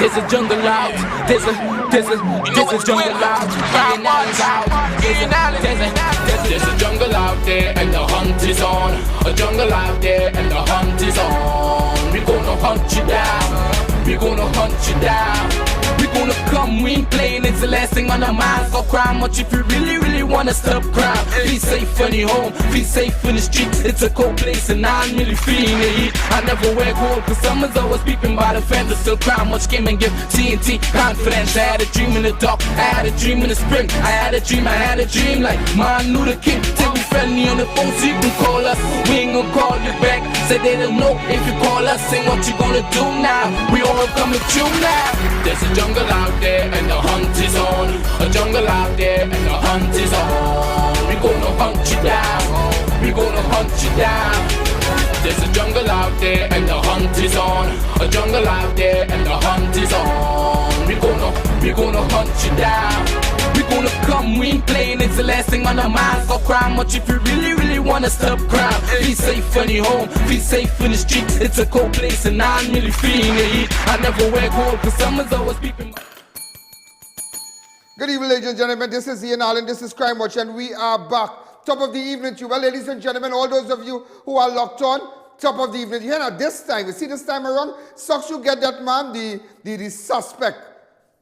There's a jungle out. There's a jungle out. There's a jungle out there and the hunt is on. A jungle out there and the hunt is on. We gonna hunt you down. We gonna hunt you down. We gonna come, we ain't playing, it's the last thing on our minds. Go crime much if you really wanna stop crime. Be safe in your home, be safe in the streets. It's a cold place and I'm really feeling the heat. I never wear gold cause someone's always peeping by the fence. Still crime much came and give TNT confidence. I had a dream in the dark, I had a dream in the spring. I had a dream like Martin Luther King. Take me friendly on the phone so you can call us. We ain't gonna call you back. Say they don't know if you call us. Say what you gonna do now. We all coming through now. There's a jungle out there and the hunt is on. A jungle out there and the hunt is on. We gonna hunt you down. We gonna hunt you down. There's a jungle out there and the hunt is on. A jungle out there and the hunt is on. We gonna hunt you down. We gonna come, we ain't playing, it's the last thing on our minds. Go crime much if you really wanna stop crime. Be safe in your home, be safe in the streets. It's a cold place and I'm really feeling the heat. I never wear gold cause someone's always peeping. Good evening, ladies and gentlemen. This is I.A.N, this is Crime Watch, and we are back. Top of the evening to you. Well, ladies and gentlemen, all those of you who are locked on, top of the evening. Here now, this time, you see this time around, sucks you get that man, the suspect,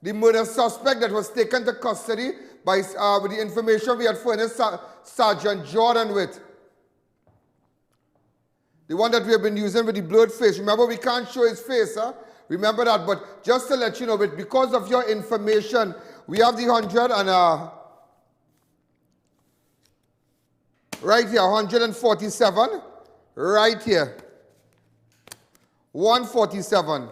the murder suspect that was taken to custody by with the information we had furnished Sergeant Jordan with. The one that we have been using with the blurred face. Remember, we can't show his face, huh? Remember that, but just to let you know, because of your information, we have the 100 and right here, 147, right here, 147,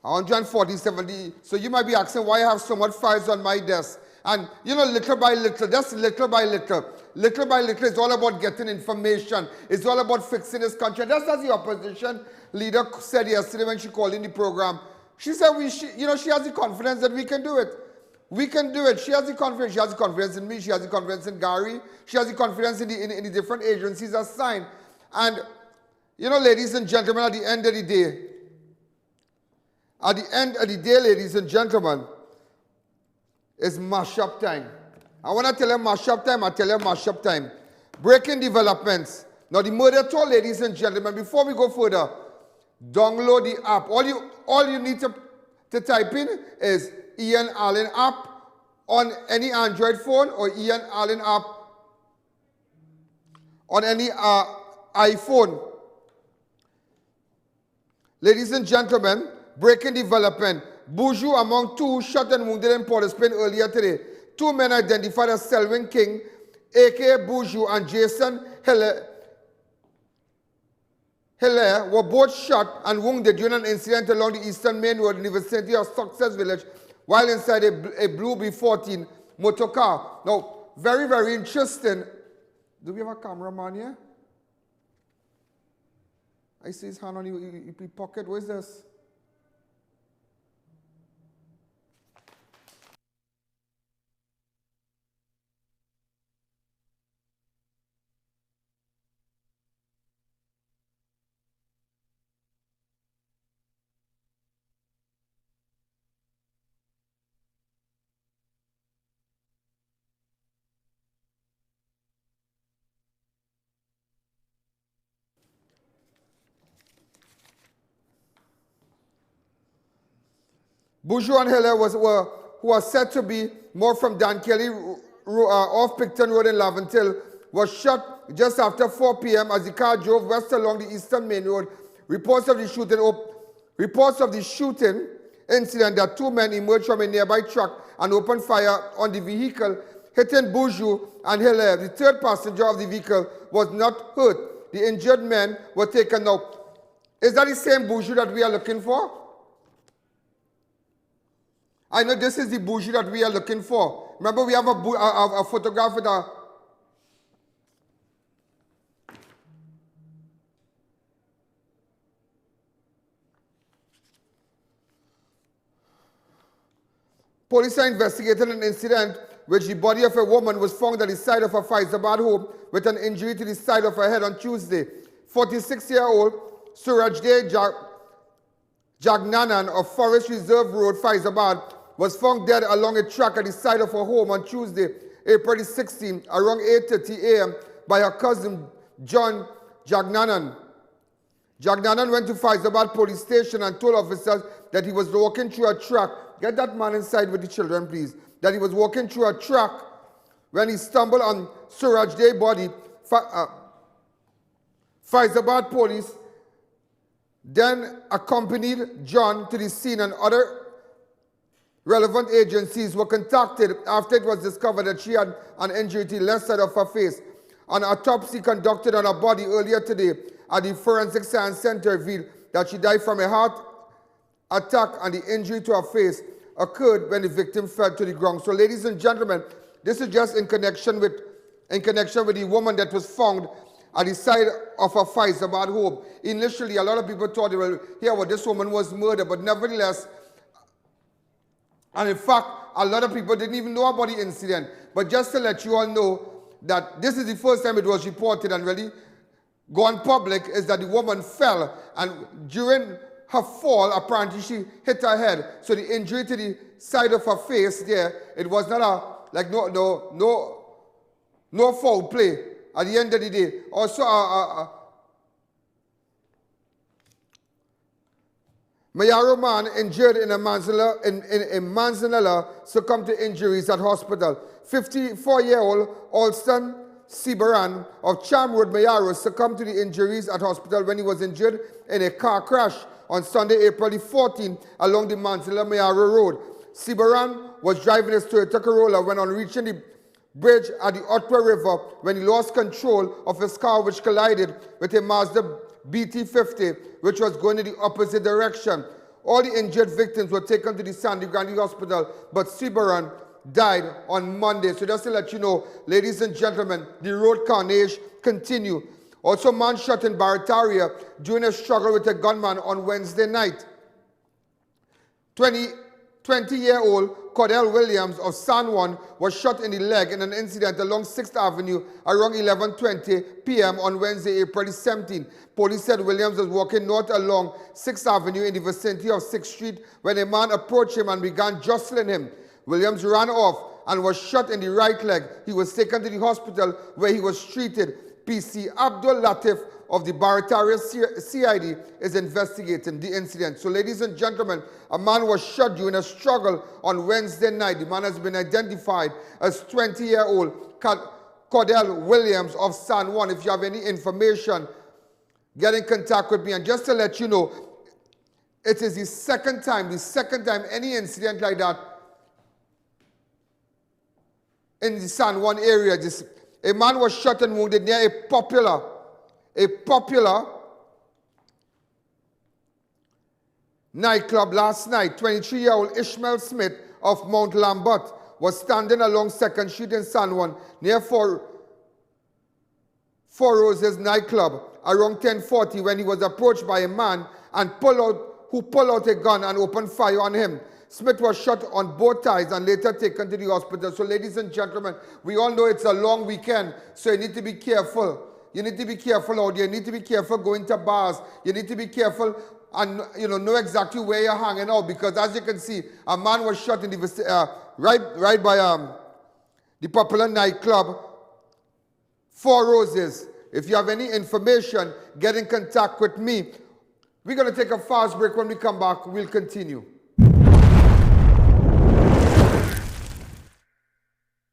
147. So you might be asking why I have so much files on my desk. And you know, little by little, just little by little is all about getting information. It's all about fixing this country. Just as the opposition leader said yesterday when she called in the program, she said, she has the confidence that we can do it. We can do it. She has the confidence. She has the confidence in me. She has the confidence in Gary. She has the confidence in the different agencies assigned. And, you know, ladies and gentlemen, at the end of the day, ladies and gentlemen, it's mash-up time. I want to tell you mash-up time. I tell you mash-up time. Breaking developments. Now, the murder toll, ladies and gentlemen, before we go further, download the app. All you need to type in is I.A.N Allen app on any Android phone or I.A.N Allen app on any iPhone. Ladies and gentlemen, breaking development. BUJU among two shot and wounded in Port of Spain earlier today. Two men identified as SELWYN King, a.k.a. BUJU, and Jason Hillaire were both shot and wounded during an incident along the eastern main road in the vicinity of Success Village while inside a blue B14 motorcar. Now, very, very interesting. Do we have a cameraman here? I see his hand on your pocket. What is this? BUJU and Hillaire who are said to be more from Dan Kelly off Picton Road in Laventille, was shot just after 4 p.m. as the car drove west along the eastern main road. Reports of the shooting incident that two men emerged from a nearby truck and opened fire on the vehicle, hitting BUJU and Hillaire. The third passenger of the vehicle was not hurt. The injured men were taken out. Is that the same BUJU that we are looking for? I know this is the BUJU that we are looking for. Remember, we have a photograph with a... Police are investigating an incident which the body of a woman was found at the side of a Fyzabad home with an injury to the side of her head on Tuesday. 46-year-old SOORAJDAY'S Jagnanan of Forest Reserve Road, Fyzabad, was found dead along a track at the side of her home on Tuesday, April 16, around 8:30 a.m. by her cousin John Jagnanan. Jagnanan went to Fyzabad police station and told officers that he was walking through a track. Get that man inside with the children, please. That he was walking through a track when he stumbled on SOORAJDAYE'S body. Fyzabad police then accompanied John to the scene, and other relevant agencies were contacted after it was discovered that she had an injury to the left side of her face. An autopsy conducted on her body earlier today at the Forensic Science Center revealed that she died from a heart attack, and the injury to her face occurred when the victim fell to the ground. So, ladies and gentlemen, this is just in connection with the woman that was found at the side of a Fyzabad home. Initially, a lot of people thought, well, this woman was murdered, but nevertheless, and in fact, a lot of people didn't even know about the incident. But just to let you all know that this is the first time it was reported and really gone public, is that the woman fell, and during her fall, apparently she hit her head. So the injury to the side of her face there, it was not no foul play. At the end of the day, also Mayaro man injured in a manzanella succumbed to injuries at hospital. 54-year-old Alston Sibaran of Cham Road, Mayaro, succumbed to the injuries at hospital when he was injured in a car crash on Sunday, April 14, along the Manzanella-Mayaro Road. Sibaran was driving his Toyota Corolla when on reaching the bridge at the Otwa River when he lost control of his car, which collided with a Mazda BT50, which was going in the opposite direction. All the injured victims were taken to the Sandy Grande Hospital, but Sibaran died on Monday. So just to let you know, ladies and gentlemen, the road carnage continue. Also, man shot in Barataria during a struggle with a gunman on Wednesday night. 20-year-old Cordell Williams of San Juan was shot in the leg in an incident along 6th Avenue around 11:20 p.m. on Wednesday, April 17. Police said Williams was walking north along 6th Avenue in the vicinity of 6th Street when a man approached him and began jostling him. Williams ran off and was shot in the right leg. He was taken to the hospital where he was treated. PC Abdul Latif of the Barataria CID is investigating the incident. So, ladies and gentlemen, a man was shot during a struggle on Wednesday night. The man has been identified as 20-year-old Cordell Williams of San Juan. If you have any information, get in contact with me. And just to let you know, it is the second time any incident like that in the San Juan area. A man was shot and wounded near a popular nightclub last night. 23-year-old Ishmael Smith of Mount Lambert was standing along 2nd Street in San Juan near Four Roses nightclub around 10:40 when he was approached by a man who pulled out a gun and opened fire on him. Smith was shot on both thighs and later taken to the hospital. So, ladies and gentlemen, we all know it's a long weekend, so you need to be careful. You need to be careful out there. You need to be careful going to bars. You need to be careful and know exactly where you're hanging out, because as you can see, a man was shot in the right by the popular nightclub Four Roses. If you have any information, get in contact with me. We're going to take a fast break. When we come back, we'll continue.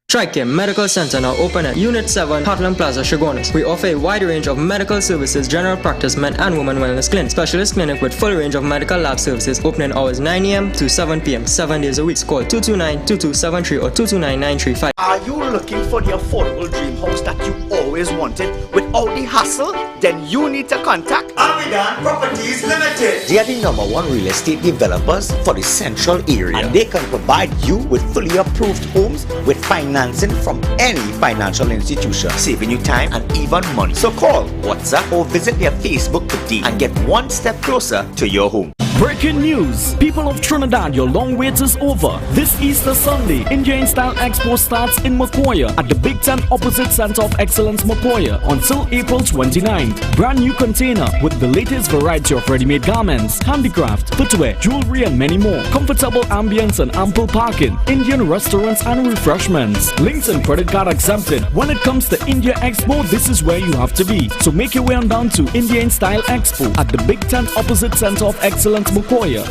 TriCare Medical Center now open at Unit 7, Heartland Plaza, Chaguanas. We offer a wide range of medical services, general practice, men and women wellness clinic, specialist clinic with full range of medical lab services, opening hours 9 a.m. to 7 p.m. 7 days a week. Call 229-2273 or 229-935. Are you looking for the affordable dream house that you always wanted without the hassle? Then you need to contact I.A.N Properties Limited. They are the #1 real estate developers for the central area, and they can provide you with fully approved homes with financing from any financial institution, saving you time and even money. So call, WhatsApp or visit their Facebook today and get one step closer to your home. Breaking news! People of Trinidad, your long wait is over. This Easter Sunday, Indian Style Expo starts in Macoya at the Big Tent opposite Center of Excellence Macoya until April 29th. Brand new container with the latest variety of ready-made garments, handicraft, footwear, jewelry and many more. Comfortable ambience and ample parking, Indian restaurants and refreshments. Links and credit card exempted. When it comes to India Expo, this is where you have to be. So make your way on down to Indian Style Expo at the Big Tent opposite Center of Excellence Macoya.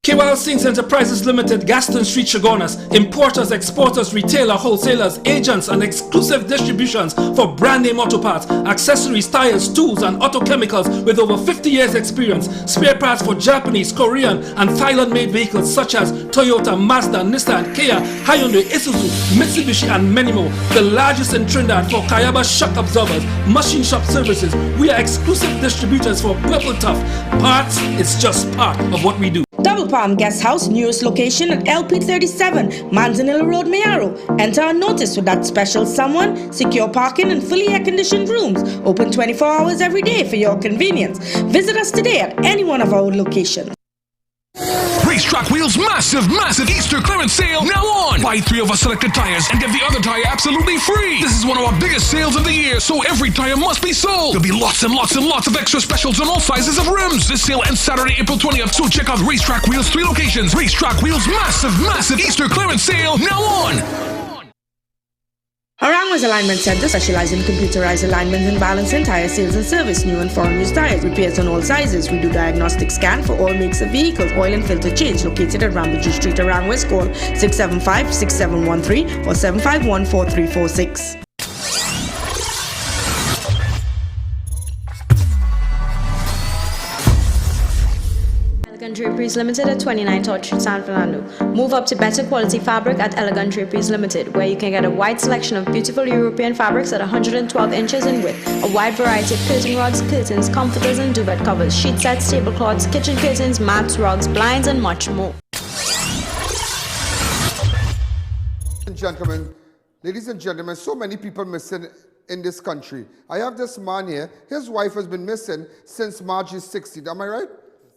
KWL Sings Enterprises Limited, Gaston Street, Chagonas. Importers, exporters, retailer, wholesalers, agents and exclusive distributions for brand name auto parts, accessories, tires, tools and auto chemicals with over 50 years experience. Spare parts for Japanese, Korean and Thailand made vehicles such as Toyota, Mazda, Nissan, Kia, Hyundai, Isuzu, Mitsubishi and many more. The largest in Trinidad for Kayaba shock absorbers, machine shop services. We are exclusive distributors for Purple Tough. Parts, it's just part of what we do. Double Palm Guest House, newest location at LP37, Manzanilla Road, Mayaro. Enter unnoticed with that special someone, secure parking and fully air-conditioned rooms. Open 24 hours every day for your convenience. Visit us today at any one of our locations. Racetrack Wheels massive Easter clearance sale now on. Buy 3 of our selected tires and get the other tire absolutely free. This is one of our biggest sales of the year, so every tire must be sold. There'll be lots and lots of extra specials on all sizes of rims. This sale ends Saturday, April 20th, so check out Racetrack Wheels 3 locations. Racetrack Wheels massive Easter clearance sale now on. Harangwa's Alignment Center specializes in computerized alignment and balancing, tire sales and service, new and foreign used tires, repairs on all sizes. We do diagnostic scan for all makes of vehicles, oil and filter change. Located at BUJU Street, Harangwa's. Call 675-6713 or 751-4346. Draperies Limited at 29 Todd Street, San Fernando. Move up to better quality fabric at Elegant Draperies Limited, where you can get a wide selection of beautiful European fabrics at 112 inches in width, a wide variety of curtain rods, curtains, comforters and duvet covers, sheet sets, tablecloths, kitchen curtains, mats, rugs, blinds and much more. Ladies and gentlemen, so many people missing in this country. I have this man here, his wife has been missing since March 16th, am I right?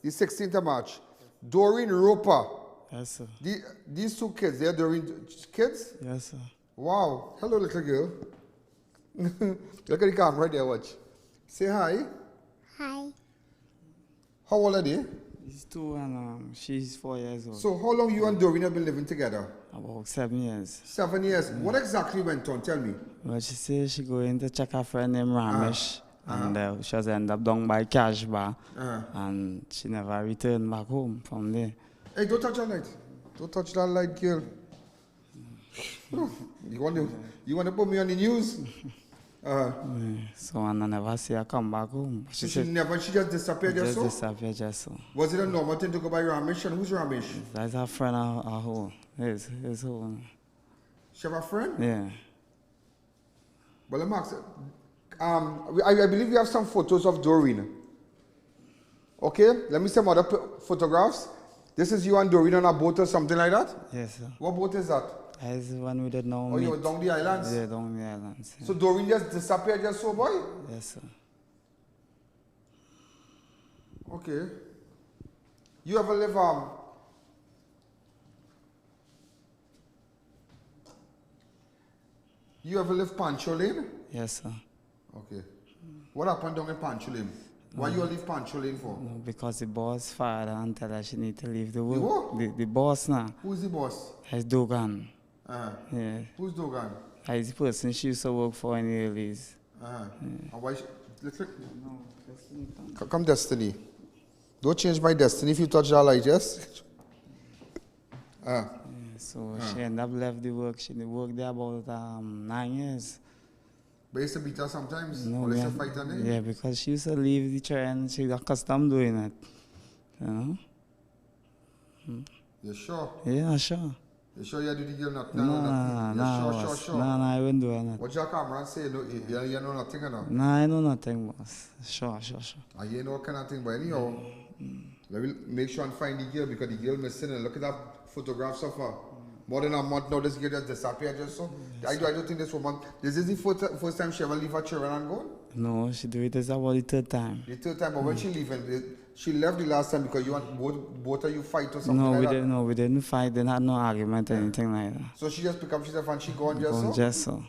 The 16th of March. Doreen Roper. Yes, sir. These 2 kids, they're Doreen kids? Yes, sir. Wow. Hello, little girl. Look at the camera right there, watch. Say hi. Hi. How old are they? He's 2 and she's 4 years old. So how long you and Doreen have been living together? About 7 years. 7 years. What exactly went on? Tell me. Well, she said she going to check her friend named Ramesh. And she was ended up down by Cash Bar, and she never returned back home from there. Hey, don't touch that light. Don't touch that light, girl. You want to put me on the news? So I never see her come back home. She just disappeared just so? Disappeared just so. Was it a normal thing to go by Ramesh? And who's Ramesh? That's her friend at home. His home. She have a friend? Yeah. Well, let me ask you. I believe you have some photos of Doreen. Okay, let me see some other photographs. This is you and Doreen on a boat or something like that? Yes, sir. What boat is that? It's the one we did know. Oh, you were down the islands? Yeah, down the islands. Yeah. So Doreen just disappeared just so, boy? Yes, sir. Okay. You ever live, you ever live Pancho Lane? Yes, sir. Okay. What happened down in Pancho Lane? Why you leave Pancho Lane for? No, because the boss fired her and tell her she need to leave the work. The what? The boss now. Who's the boss? It's Dogan. Yeah. Who's Dogan? He's the person she used to work for in the earlies. And why come Destiny. Don't change my destiny if you touch that light, yes? So she ended up left the work. She worked there about 9 years. But you used to beat her sometimes? No, or used to fight her name? yeah, because she used to leave the children. She's accustomed doing it. You know? You sure? Yeah, sure. You sure you do the girl nothing? Sure. No, I wouldn't do anything. What your camera say? No, you know nothing or no? No, I know nothing, boss. Sure. And you know kind of thing, but anyhow, let me make sure and find the girl because the girl missing and look at that photographs of her. More than a month now, this girl just disappeared just so. I don't think this woman, this is the first time she ever leave her children and go? No, she do it as about the third time. The third time, but when she leaving, she left the last time because you want both of you fight or something like that? No, we didn't fight. They had no argument or anything like that. So she just pick up herself and she gone just so? Just so.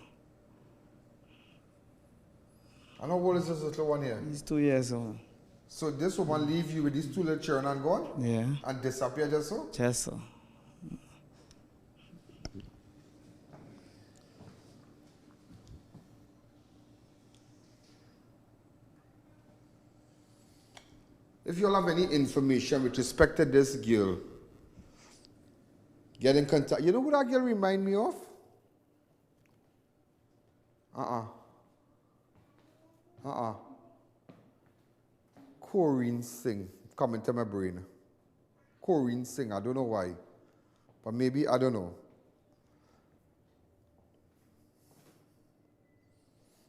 And how old is this little one here? He's 2 years old. So this woman leave you with these two little children and gone? Yeah. And disappear just so? Just so. If you all have any information with respect to this girl, get in contact. You know who that girl remind me of? Corinne Singh coming to my brain. Corinne Singh, I don't know why. But maybe, I don't know.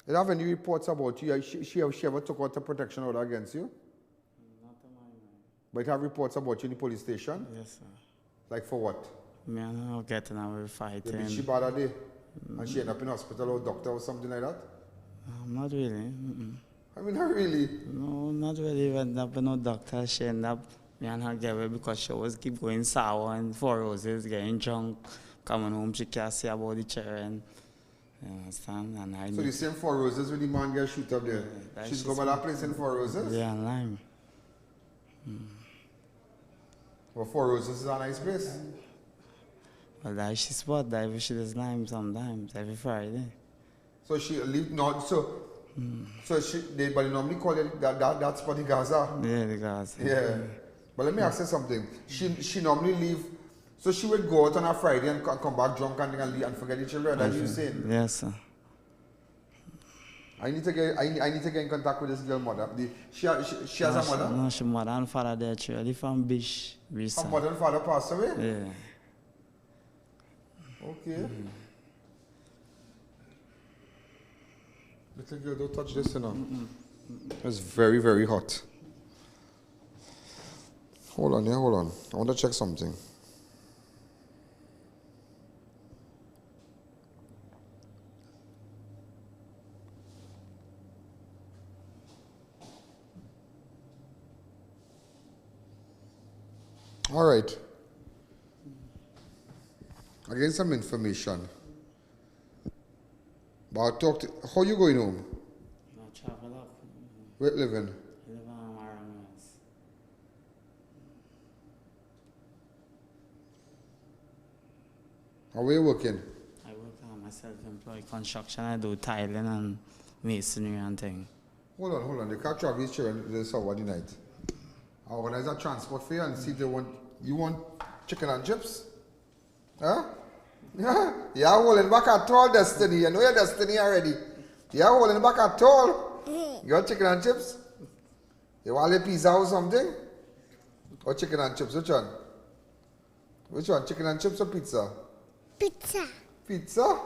You have any reports about you? She ever took out a protection order against you? But you have reports about you in the police station? Yes, sir. Like for what? Me and her getting our fighting. Did she bad a day? And she end up in hospital or doctor or something like that? Not really. I mean, not really. No, not really. End up in no doctor. She end up, me and her get away because she always keep going sour and Four Roses, getting drunk. Coming home, she can't say about the children. You understand? And so the same Four Roses when the man gets shoot up there? Yeah, she's going by that place in Four Roses? Yeah, in Lime. Well, Four Roses is a nice place. Well, that she spot that she does Lime sometimes, every Friday. So she leave not so. So they normally call it that spot the Gaza. Yeah, the Gaza. Yeah. But let me ask you something. She normally leave. So she would go out on a Friday and come back drunk and leave and forget the children. That's what you're saying? Yes, sir. I need to get in contact with this girl mother. She has a mother? No, she mother and father there actually from Bish. Her mother and father passed away? Yeah. Okay. Little girl, don't touch this, you know. It's very, very hot. Hold on. I want to check something. All right. I get some information. But I'll talk to... How you going home? I travel up. Where you living? I live in Mayaro. How are you working? I work on my self-employed construction. I do tiling and masonry and things. Hold on. The car travel is here this Saturday night. I'll organize a transport for you and see if they want... You want chicken and chips? Huh? Yeah? You're holding back at all, Destiny. You know your Destiny already. You're holding back at all. You want chicken and chips? You want a pizza or something? Or chicken and chips? Which one? Which one? Chicken and chips or pizza? Pizza. Pizza?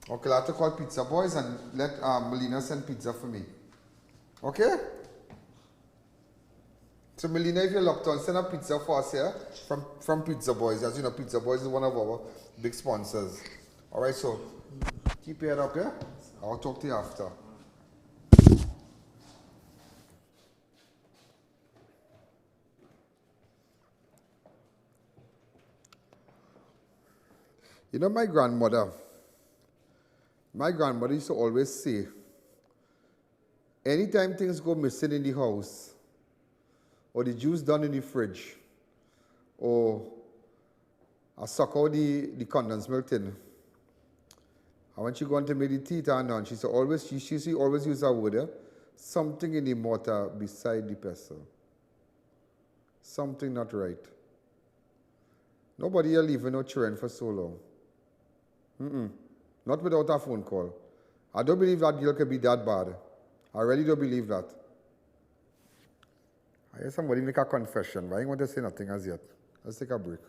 Okay, I'll have to call Pizza Boys and let Melina send pizza for me. Okay? So Melina, if you're locked on, send a pizza for us here from Pizza Boys. As you know, Pizza Boys is one of our big sponsors. All right, so keep your head up here. I'll talk to you after. You know my grandmother used to always say, anytime things go missing in the house, or the juice done in the fridge, or I suck out the condensed milk tin, and when she going to make the tea turn on, she always use a word, something in the mortar beside the pestle. Something not right. Nobody here leaving no children for so long. Not without a phone call. I don't believe that girl could be that bad. I really don't believe that. I hear somebody make a confession, but I ain't want to say nothing as yet. Let's take a break.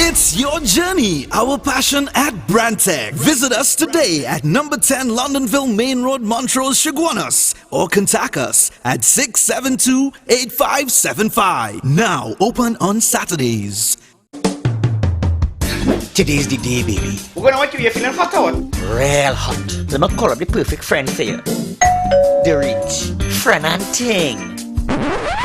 It's your journey, our passion at Brandtech. Visit us today at number 10 Londonville Main Road, Montrose, Chaguanas, or contact us at 672-8575. Now open on Saturdays. Today's the day, baby. We're gonna want you feeling hot out. Real hot. Let me call up the perfect friend for you. The rich friend and ting.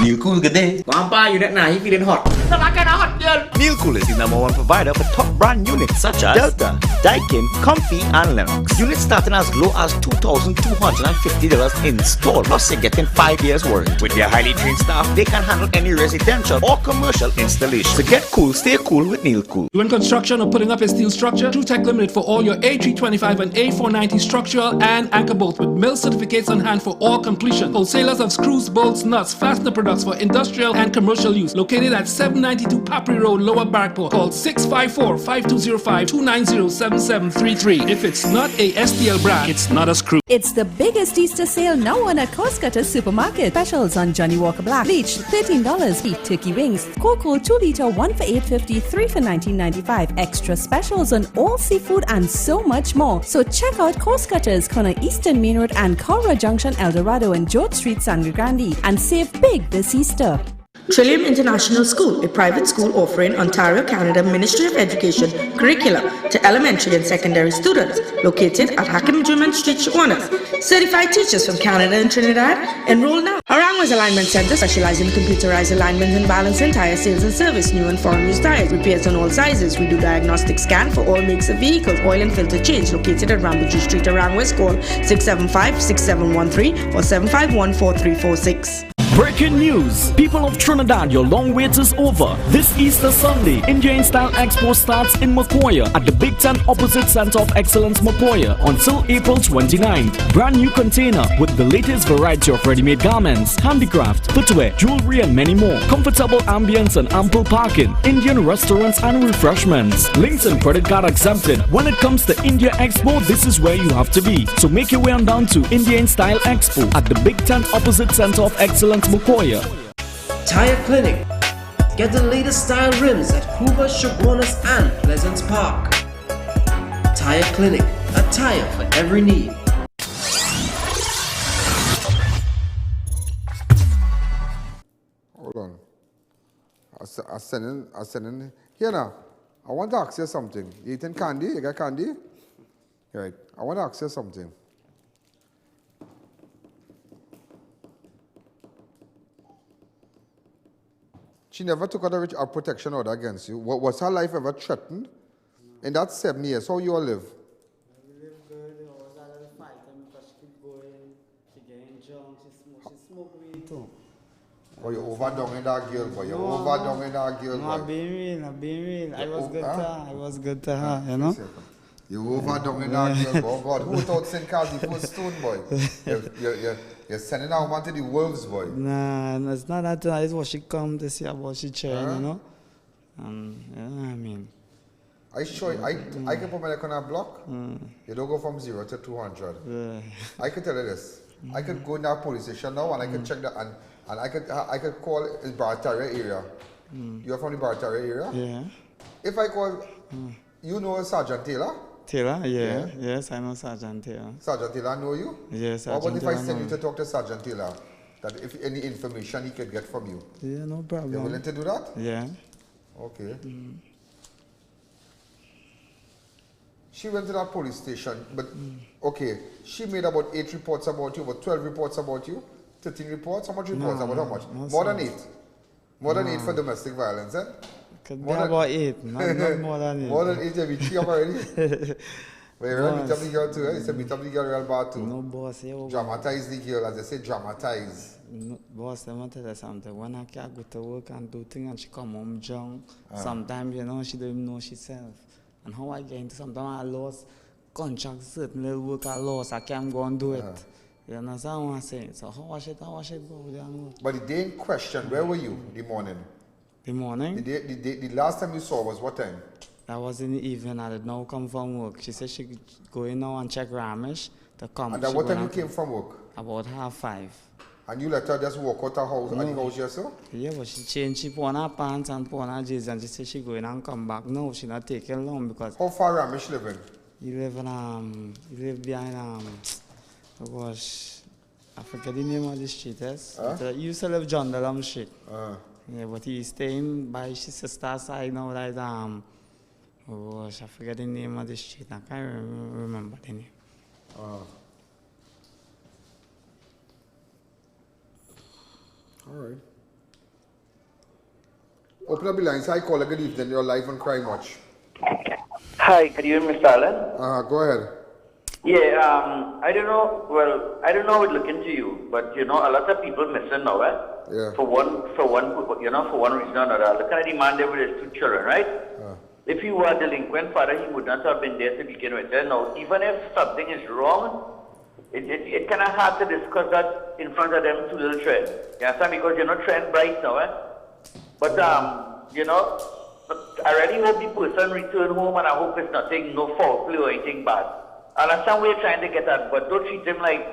Neil Cool, good day. Vampire, you now, he feeling hot. So I kind of hot, girl. Neil Cool is the #1 provider for top brand units such as Delta, Daikin, Comfy, and Lennox. Units starting as low as $2,250 installed, plus you're getting 5 years warranty. With their highly trained staff, they can handle any residential or commercial installation. So get cool, stay cool with Neil Cool. You in construction or putting up a steel structure? True Tech Limited for all your A325 and A490 structural and anchor bolts with mill certificates on hand for all completion. Wholesalers of screws, bolts, nuts, fastener products for industrial and commercial use. Located at 792 Papri Road, Lower Barkport. Call 654-5205-290-7733. If it's not a STL brand, it's not a screw. It's the biggest Easter sale now on at Costcutters Supermarket. Specials on Johnny Walker Black, bleach $13, beef turkey wings, cocoa 2 liter 1 for $8.50, 3 for $19.95. Extra specials on all seafood and so much more. So check out Costcutters, corner Eastern Main Road and Cora Junction, El Dorado and George Street, Sangre Grande, and save big this Easter. Trillium International School, a private school offering Ontario, Canada Ministry of Education curricula to elementary and secondary students, located at Hakim-Juman Street, Chaguanas. Certified teachers from Canada and Trinidad, enroll now. Harangwa's Alignment Center specializes in computerized alignment and balancing, tire sales and service, new and foreign used tires, repairs on all sizes. We do diagnostic scan for all makes of vehicles, oil and filter change, located at BUJU Street, Harangwa. Call 675-6713 or 751-4346. Breaking news! People of Trinidad, your long wait is over. This Easter Sunday, Indian Style Expo starts in Macoya at the Big Tent opposite Center of Excellence Macoya until April 29th. Brand new container with the latest variety of ready-made garments, handicraft, footwear, jewelry and many more. Comfortable ambience and ample parking. Indian restaurants and refreshments. Links and credit card exempted. When it comes to India Expo, this is where you have to be. So make your way on down to Indian Style Expo at the Big Tent opposite Center of Excellence Macoya. Tire Clinic. Get the latest style rims at Hoover, Chaguanas and Pleasance Park. Tire Clinic. A tire for every need. Hold on. I send in. Here now. I want to ask you something. You eating candy? You got candy? Right. I want to ask you something. She never took out a protection order against you. Was her life ever threatened? In that 7 years, how you all live? We live good. They always had a fight because she keep going. She getting drunk. She smoke weed too. Oh, you overdone in that girl, boy. You overdone in that girl, boy. No, I'm being real. I was good to her, you know? You overdone in that girl, boy. Oh, God. Who thought St. Carl's the first stone, boy? You're sending out one to the wolves, boy. Nah, it's not that. It's what she come to see about she chain, you know? Yeah, I mean. I show you, I can put my neck on a block. You don't go from 0 to 200. I can tell you this. I could go in that police station now and I can check that and I could call the Barataria area. You're from the Barataria area? Yeah. If I call, you know Sergeant Taylor? Taylor, yeah. Yes, I know Sergeant Taylor. Sergeant Taylor know you? Yes, Sergeant Taylor. What if I send you to talk to Sergeant Taylor? That if any information he could get from you? Yeah, no problem. You're willing to do that? Yeah. Okay. She went to that police station, but okay, she made about 8 reports about you, about 12 reports about you, 13 reports. How much reports? About how much? More than 8. More than 8 for domestic violence, eh? Could be about 8, not more than 8. More than 8, you be 3 already? But you really meet up the girl too, eh? You said meet up the girl real bad too. No, boss. Dramatize the girl, as they say, dramatize. No, boss, let me tell you something. When I can go to work and do things and she come home drunk, sometimes, you know, she don't even know herself. And how I get into sometimes I lost contract, certain little work I lost, I can't go and do it. You understand what I'm saying? So how I should go there and work. But the day in question, where were you the morning? The morning? The last time you saw was what time? That was in the evening. I did not come from work. She said she go in now and check Ramesh to come. And at what time you came from work? About 5:30. And you let her just walk out the house, at the house yourself? Yeah, but she changed. She put on her pants and put on her jeans and she said she go in and come back. No, she not taking long because... How far Ramesh living? He live behind, oh gosh, I forget the name of the street, yes? He used to live John Delum Street. Yeah, but he's staying by his sister's side now, like, oh gosh, I forget the name of the street. I can't remember the name. All right. Open up the lines. Hi, caller. Good evening. You're live on Crime Watch. Hi, good evening, Mr. Allen. Go ahead. Yeah, I don't know. Well, I don't know how it look into you, but you know, a lot of people missing now, Yeah. For one reason or another. Look at the man there with his 2 children, right? If he were a delinquent father, he would not have been there to begin with. Now, even if something is wrong, it kind of hard to discuss that in front of them 2 little children. You understand? Because you're not trend bright now, But you know, I really hope the person return home, and I hope it's nothing, no foul play or anything bad. I understand we're trying to get at, but don't treat him like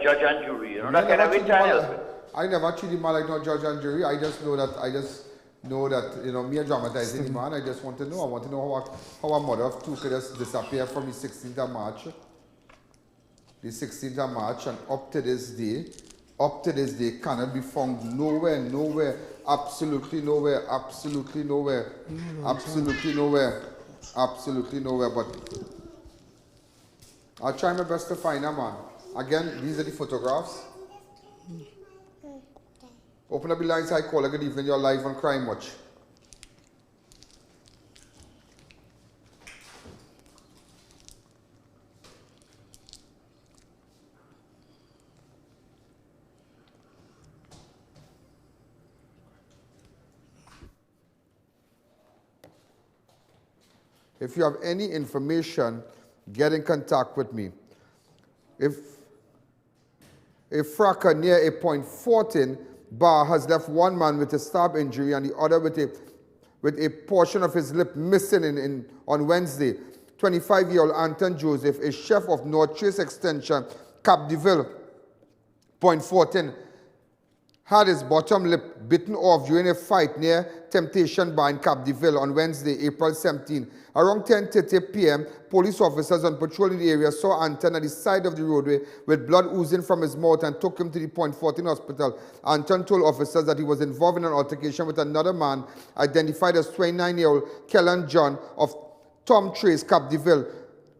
judge and jury. You know, that kind of way trying to help him. I never treat him like no judge and jury. I just know that you know, me and dramatizing the man. I just want to know. I want to know how a mother of 2 could just disappear from the 16th of March. The 16th of March, and up to this day, cannot be found nowhere, absolutely nowhere, but I'll try my best to find her, man. Again, these are the photographs. Open up the lines. Hi, caller. Good evening. You're live on Crime Watch. If you have any information, get in contact with me. If a fracas near a .14 bar has left one man with a stab injury and the other with a portion of his lip missing on Wednesday, 25-year-old Anton Joseph, a chef of North Trace Extension, Cap Deville, .14, had his bottom lip bitten off during a fight near Temptation Bar in Cap Deville on Wednesday, April 17. Around 10:30 p.m., police officers on patrol in the area saw Anton at the side of the roadway with blood oozing from his mouth and took him to the .14 hospital. Anton told officers that he was involved in an altercation with another man identified as 29-year-old Kellan John of Tom Trace, Cap Deville.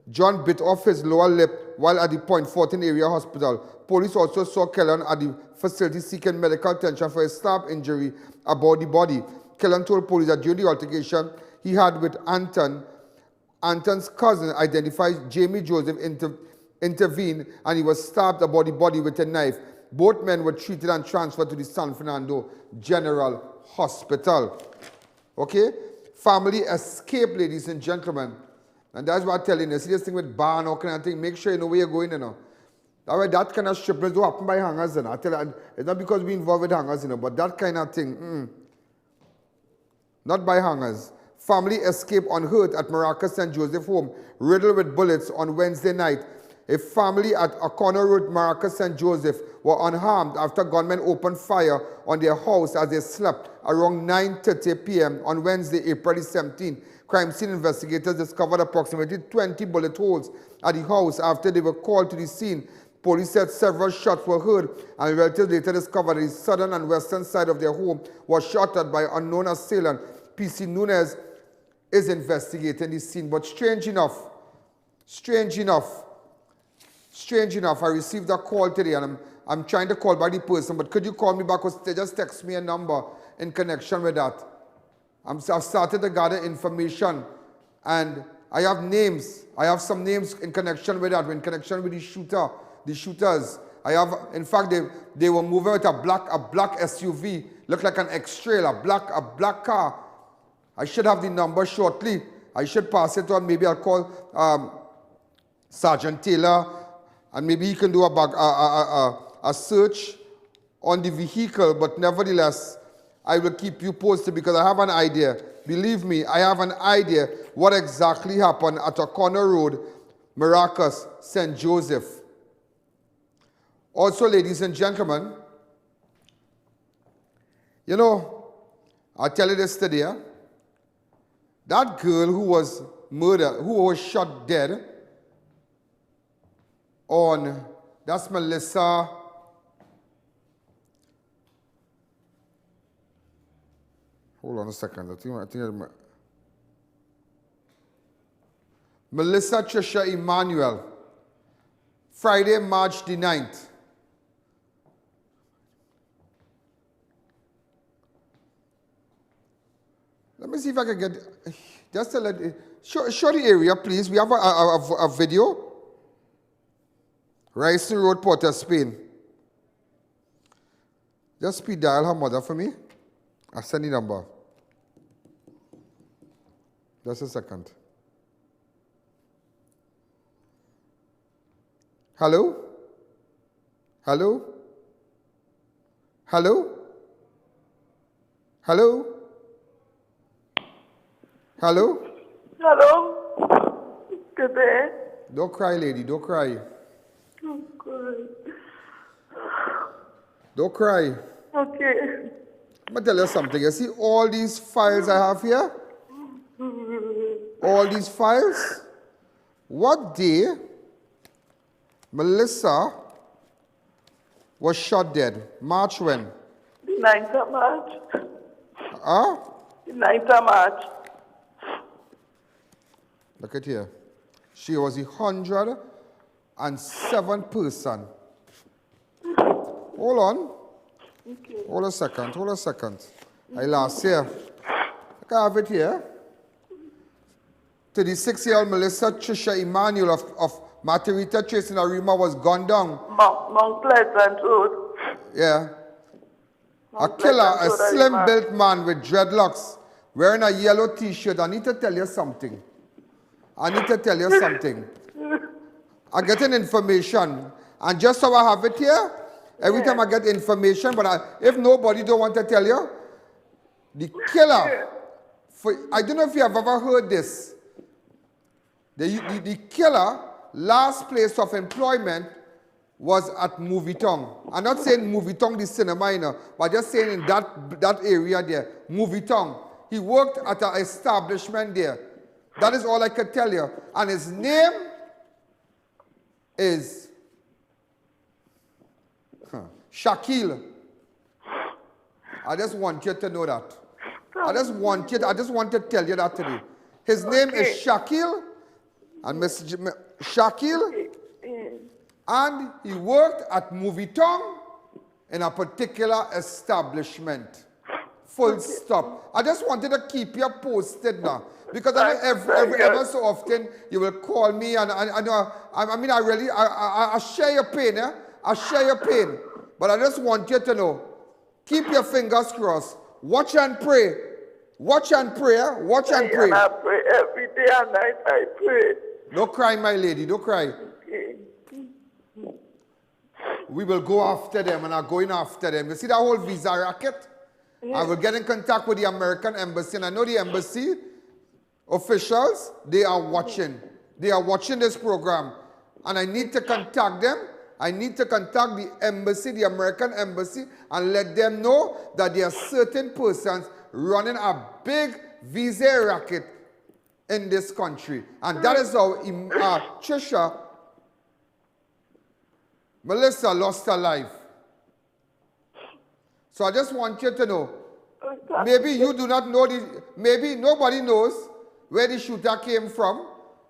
John bit off his lower lip while at the .14 area hospital. Police also saw Kellan at the facility seeking medical attention for a stab injury about the body. Kellan told police that during the altercation he had with Anton's cousin, identified Jamie Joseph, intervened and he was stabbed about the body with a knife. Both men were treated and transferred to the San Fernando General Hospital. Okay? Family escape, ladies and gentlemen. And that's what I'm telling you. See this thing with bar and all kind of thing. Make sure you know where you're going, you know. That kind of striptease don't happen by hangers, you know. I tell you, it's not because we're involved with hangers, you know, but that kind of thing, not by hangers. Family escape unhurt at Maracas St. Joseph home, riddled with bullets on Wednesday night. A family at O'Connor Road, Maracas St. Joseph, were unharmed after gunmen opened fire on their house as they slept around 9:30 p.m. on Wednesday, April 17. Crime scene investigators discovered approximately 20 bullet holes at the house after they were called to the scene. Police said several shots were heard, and relatives later discovered that the southern and western side of their home was shot at by unknown assailant. PC Nunez is investigating the scene. But strange enough, I received a call today, and I'm trying to call by the person, but could you call me back? Because they just text me a number. in connection with that. I've started to gather information, and I have names. I have some names in connection with that, in connection with the shooters. I have, in fact, they were moving with a black SUV, looked like an X-Trail, a black car. I should have the number shortly. I should pass it on. Maybe I'll call Sergeant Taylor, and maybe he can do a search on the vehicle. But nevertheless, I will keep you posted because I have an idea. Believe me, I have an idea what exactly happened at O'Connor Road, Maracas, St. Joseph. Also, ladies and gentlemen, you know, I'll tell you this today. That girl who was murdered, who was shot dead on, that's Melissa. Hold on a second. I think Melissa Trisha Emmanuel. Friday, March the 9th. Let me see if I can get, just to let, show the area, please. We have a video. Rising Road, Port of Spain. Just speed dial her mother for me. I'll send the number. Just a second. Hello? Hello? Hello? Hello? Hello? Hello? Good day. Don't cry, lady. Don't cry. Oh, good. Don't cry. Okay. I'm going to tell you something. You see all these files I have here? All these files? What day Melissa was shot dead? March when? The 9th of March. Huh? The 9th of March. Look at here. She was the 107th person. Hold on. Okay. Hold a second. I last year. Look, I have it here. 36-year-old Melissa Trisha Emmanuel of Matarita Chase in Arima was gunned down. Mount Pleasant Road. Yeah. A killer, a slim-built man with dreadlocks, wearing a yellow T-shirt. I need to tell you something. I'm getting information. And just so I have it here, every time I get information, but if nobody don't want to tell you, the killer, I don't know if you have ever heard this. The killer, last place of employment was at Movie Tongue. I'm not saying Movie Tongue, the cinema, you know, but just saying in that area there, Movie Tongue. He worked at an establishment there. That is all I could tell you. And his name is Shaquille. I just want you to know that. I just want to tell you that today. His name is Shaquille. And Mr. Shaquille. And he worked at Movie Tongue in a particular establishment. Full stop. I just wanted to keep you posted now. Because I know ever so often you will call me and I share your pain, eh? I share your pain. But I just want you to know, keep your fingers crossed. Watch and pray. Watch and pray, eh? Watch and pray. I pray every day and night, I pray. Don't cry, my lady, don't cry. Okay. We will go after them and are going after them. You see that whole visa racket? I will get in contact with the American embassy, and I know the embassy officials, they are watching. They are watching this program. And I need to contact them. I need to contact the embassy, the American embassy, and let them know that there are certain persons running a big visa racket in this country. And that is how Trisha, Melissa lost her life. So I just want you to know, maybe you do not know, maybe nobody knows where the shooter came from,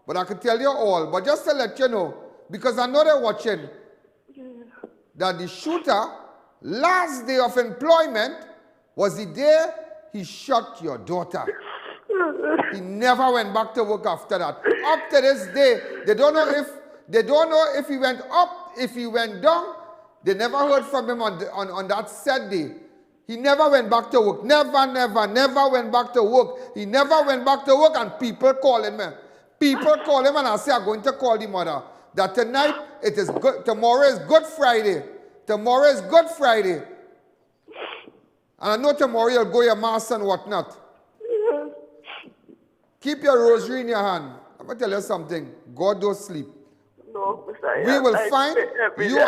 but I can tell you all. But just to let you know, because I know they're watching, that the shooter, last day of employment, was the day he shot your daughter. He never went back to work after that. Up to this day, they don't know if he went up, if he went down. They never heard from him on that said day. He never went back to work. Never went back to work. He never went back to work, and people calling me. People call him and I say, I'm going to call the mother. That tonight, it is good. Tomorrow is Good Friday. Tomorrow is Good Friday. And I know tomorrow you'll go your mass and whatnot. Keep your rosary in your hand. I'm going to tell you something. God don't sleep. No, we will find you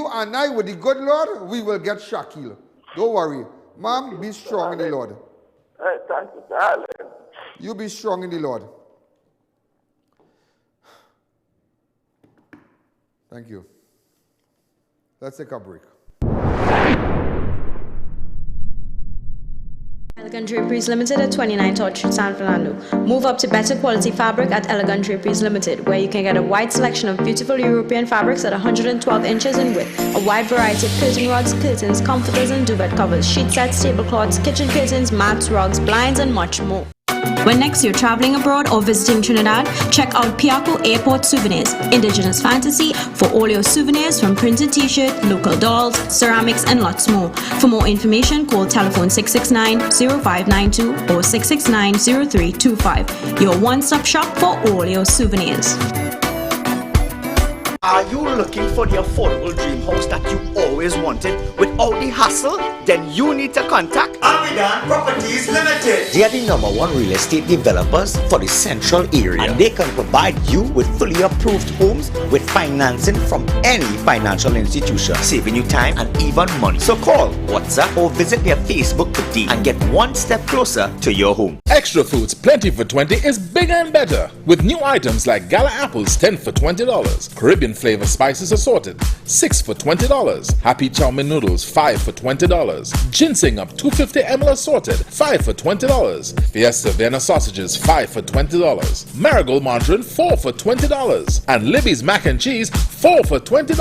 and I with the good Lord, we will get Shakil. Don't worry. Mom, be strong in the Lord. Thank you, darling. You be strong in the Lord. Thank you. Let's take a break. Elegant Draperies Limited at 29 Todd Street, San Fernando. Move up to better quality fabric at Elegant Draperies Limited, where you can get a wide selection of beautiful European fabrics at 112 inches in width, a wide variety of curtain rods, curtains, comforters and duvet covers, sheet sets, tablecloths, kitchen curtains, mats, rugs, blinds and much more. When next you're traveling abroad or visiting Trinidad, check out Piaco Airport Souvenirs, Indigenous Fantasy, for all your souvenirs from printed t-shirt, local dolls, ceramics and lots more. For more information, call telephone 669-0592 or 669-0325. Your one-stop shop for all your souvenirs. Are you looking for the affordable dream house that you always wanted without the hassle? Then you need to contact I.A.N Properties Limited. They are the #1 real estate developers for the central area, and they can provide you with fully approved homes with financing from any financial institution, saving you time and even money. So call, WhatsApp or visit their Facebook today and get one step closer to your home. Extra Foods Plenty for 20 is bigger and better with new items like Gala apples 10 for $20, Caribbean flavor spices assorted 6 for $20, Happy Chow Mein noodles 5 for $20, ginseng up 250 ml assorted 5 for $20, Fiesta Vienna sausages 5 for $20, Marigold margarine 4 for $20, and Libby's mac and cheese 4 for $20.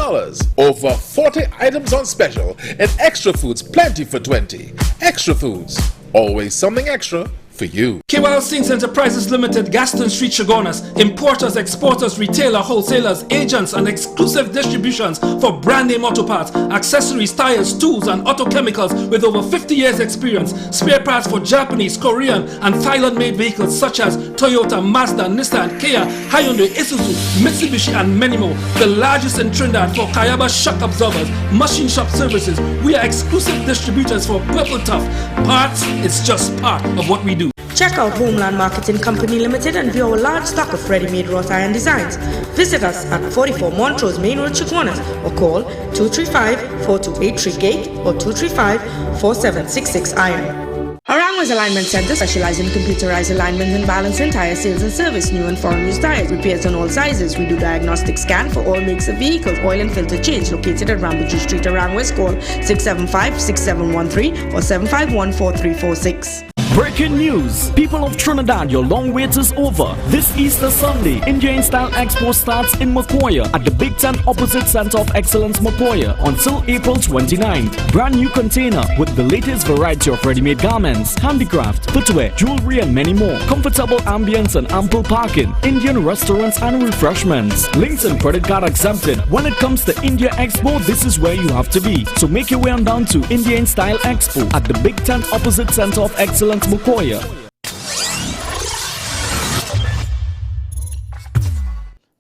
Over 40 items on special and Extra Foods Plenty for 20. Extra Foods, always something extra for you. KYL Sings Enterprises Limited, Gaston Street, Chagonas. Importers, exporters, retailer, wholesalers, agents, and exclusive distributions for brand name auto parts, accessories, tires, tools, and auto chemicals with over 50 years experience. Spare parts for Japanese, Korean, and Thailand-made vehicles such as Toyota, Mazda, Nissan, Kia, Hyundai, Isuzu, Mitsubishi, and many more. The largest in Trinidad for Kayaba shock absorbers, machine shop services. We are exclusive distributors for Purple Tough. Parts, it's just part of what we do. Check out Homeland Marketing Company Limited and view our large stock of ready-made wrought iron designs. Visit us at 44 Montrose Main Road, Chaguanas, or call 235-428 Gate or 235-4766 Iron. Harangwa's Alignment Center specializes in computerized alignment and balancing, tire sales and service, new and foreign used tires, repairs on all sizes. We do diagnostic scan for all makes of vehicles, oil and filter change. Located at BUJU Street, Harangwa's, call 675-6713 or 751-4346. Breaking news! People of Trinidad, your long wait is over. This Easter Sunday, Indian Style Expo starts in Macoya at the Big Tent opposite Center of Excellence Macoya until April 29th. Brand new container with the latest variety of ready-made garments, handicraft, footwear, jewelry and many more. Comfortable ambience and ample parking, Indian restaurants and refreshments. Links and credit card exempted. When it comes to India Expo, this is where you have to be. So make your way on down to Indian Style Expo at the Big Tent opposite Center of Excellence Macoya.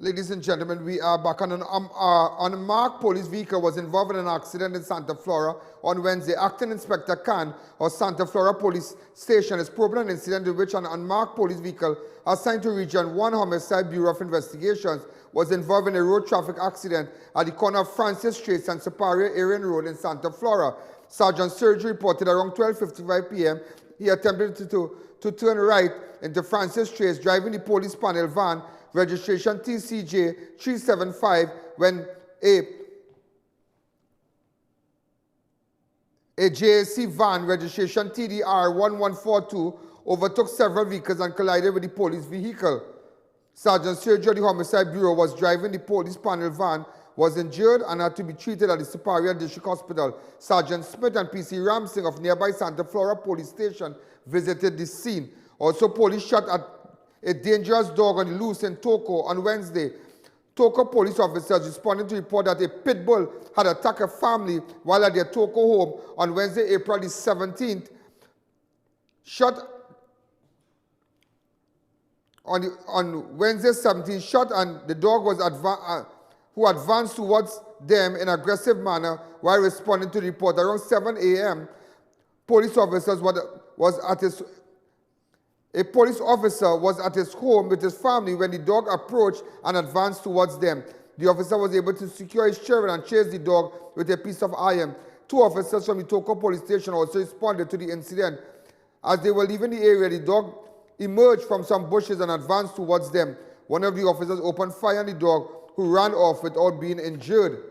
Ladies and gentlemen, we are back on an unmarked police vehicle was involved in an accident in Santa Flora on Wednesday. Acting Inspector Khan of Santa Flora Police Station is probing an incident in which an unmarked police vehicle assigned to Region 1 Homicide Bureau of Investigations was involved in a road traffic accident at the corner of Francis Straits and Superior Arian Road in Santa Flora. Sergeant Sergio reported around 12:55 p.m. he attempted to turn right into Francis Straits, driving the police panel van, registration TCJ 375, when a JAC van, registration TDR 1142, overtook several vehicles and collided with the police vehicle. Sergeant Sergio of the Homicide Bureau was driving the police panel van was injured and had to be treated at the Superior District Hospital. Sergeant Smith and PC Ramsing of nearby Santa Flora Police Station visited the scene. Also, police shot at a dangerous dog on the loose in Toco on Wednesday. Toco police officers responded to report that a pit bull had attacked a family while at their Toco home on Wednesday, April the 17th. On Wednesday 17th, shot and the dog was who advanced towards them in an aggressive manner while responding to the report. Around 7 a.m., police officers a police officer was at his home with his family when the dog approached and advanced towards them. The officer was able to secure his children and chase the dog with a piece of iron. 2 officers from the Toco police station also responded to the incident. As they were leaving the area, the dog emerged from some bushes and advanced towards them. One of the officers opened fire on the dog, who ran off without being injured.